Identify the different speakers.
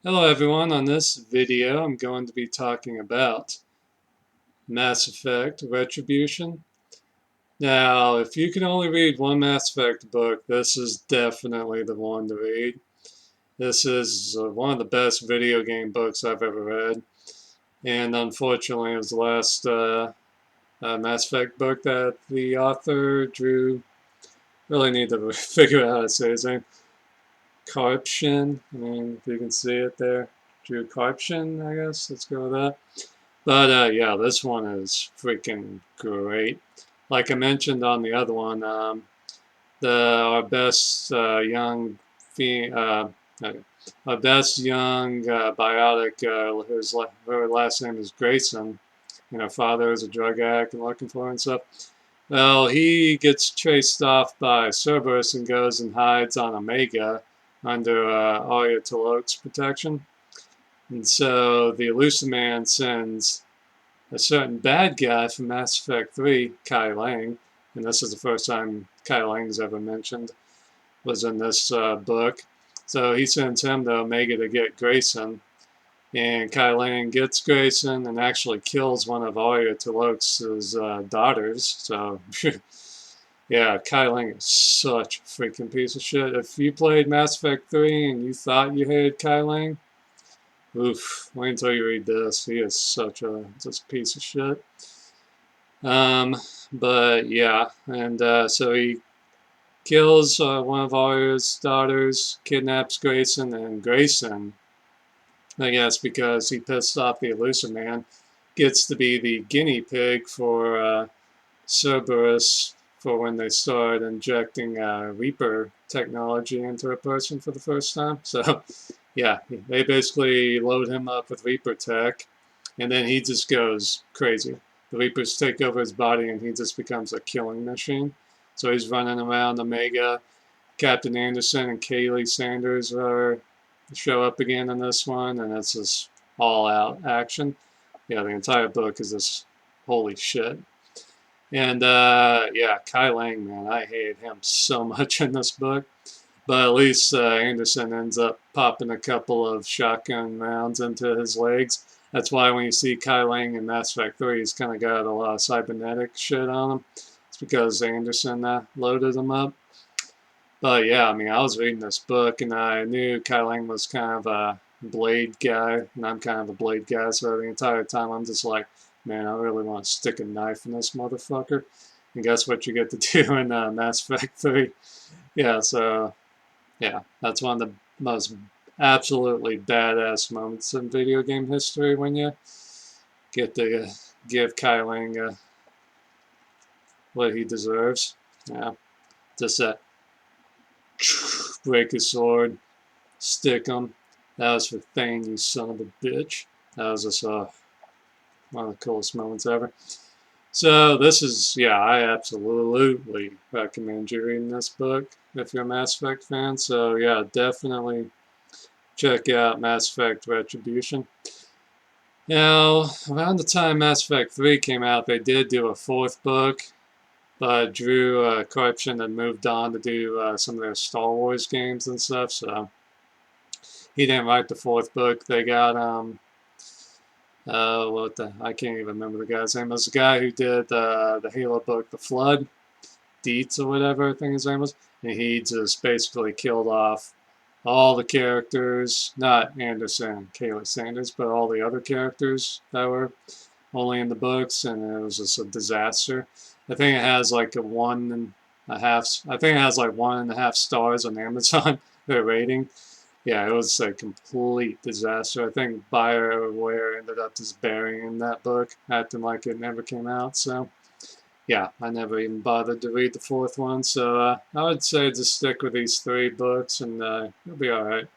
Speaker 1: Hello everyone, on this video I'm going to be talking about Mass Effect Retribution. Now, if you can only read one Mass Effect book, this is definitely the one to read. This is one of the best video game books I've ever read, and unfortunately it was the last Mass Effect book that the author drew. Really need to figure out how to say his name. Karpyshyn, I mean, if you can see it there. Drew Karpyshyn, I guess, let's go with that. But yeah, this one is freaking great. Like I mentioned on the other one, our best young okay, our best young biotic, her last name is Grayson, and her father is a drug addict and looking for her and stuff. Well, he gets chased off by Cerberus and goes and hides on Omega under Arya Talok's protection. And so the Elusive Man sends a certain bad guy from Mass Effect 3, Kai Lang, and this is the first time Kai Lang's ever mentioned, was in this book. So he sends him to Omega to get Grayson, and Kai Lang gets Grayson and actually kills one of Arya Talok's daughters. So, yeah, Kai Lang is such a freaking piece of shit. If you played Mass Effect 3 and you thought you hated Kai Lang, oof, wait until you read this. He is such a just piece of shit. Um, but yeah, and so he kills one of Arya's daughters, kidnaps Grayson, and Grayson, I guess because he pissed off the Elusive Man, gets to be the guinea pig for Cerberus for when they start injecting Reaper technology into a person for the first time. So, yeah, they basically load him up with Reaper tech, and then he just goes crazy. The Reapers take over his body, and he just becomes a killing machine. So he's running around Omega. Captain Anderson and Kaylee Sanders show up again in this one, and it's just all-out action. Yeah, the entire book is just holy shit. And yeah, Kai Lang, man, I hated him so much in this book. But at least Anderson ends up popping a couple of shotgun rounds into his legs. That's why when you see Kai Lang in Mass Effect 3, he's kind of got a lot of cybernetic shit on him. It's because Anderson loaded him up. But yeah, I mean, I was reading this book and I knew Kai Lang was kind of a blade guy, and I'm kind of a blade guy, so the entire time I'm just like, man, I really want to stick a knife in this motherfucker. And guess what you get to do in Mass Effect 3? Yeah, so yeah, that's one of the most absolutely badass moments in video game history when you get to give Kai Lang what he deserves. Yeah, just that break his sword, stick him. That was for Thane, you son of a bitch. That was just one of the coolest moments ever. So this is, yeah, I absolutely recommend you reading this book if you're a Mass Effect fan. So yeah, definitely check out Mass Effect Retribution. Now, around the time Mass Effect 3 came out, they did do a fourth book, but Drew Karpyshyn had moved on to do some of their Star Wars games and stuff, so he didn't write the fourth book. They got I can't even remember the guy's name. It was the guy who did the Halo book, The Flood, Dietz or whatever I think his name was, and he just basically killed off all the characters, not Anderson and Kaylee Sanders, but all the other characters that were only in the books, and it was just a disaster. I think it has like a 1.5. I think it has like 1.5 stars on Amazon. Their rating. Yeah, it was a complete disaster. I think BioWare ended up just burying that book, acting like it never came out. So, yeah, I never even bothered to read the fourth one. So I would say just stick with these three books, and you'll be all right.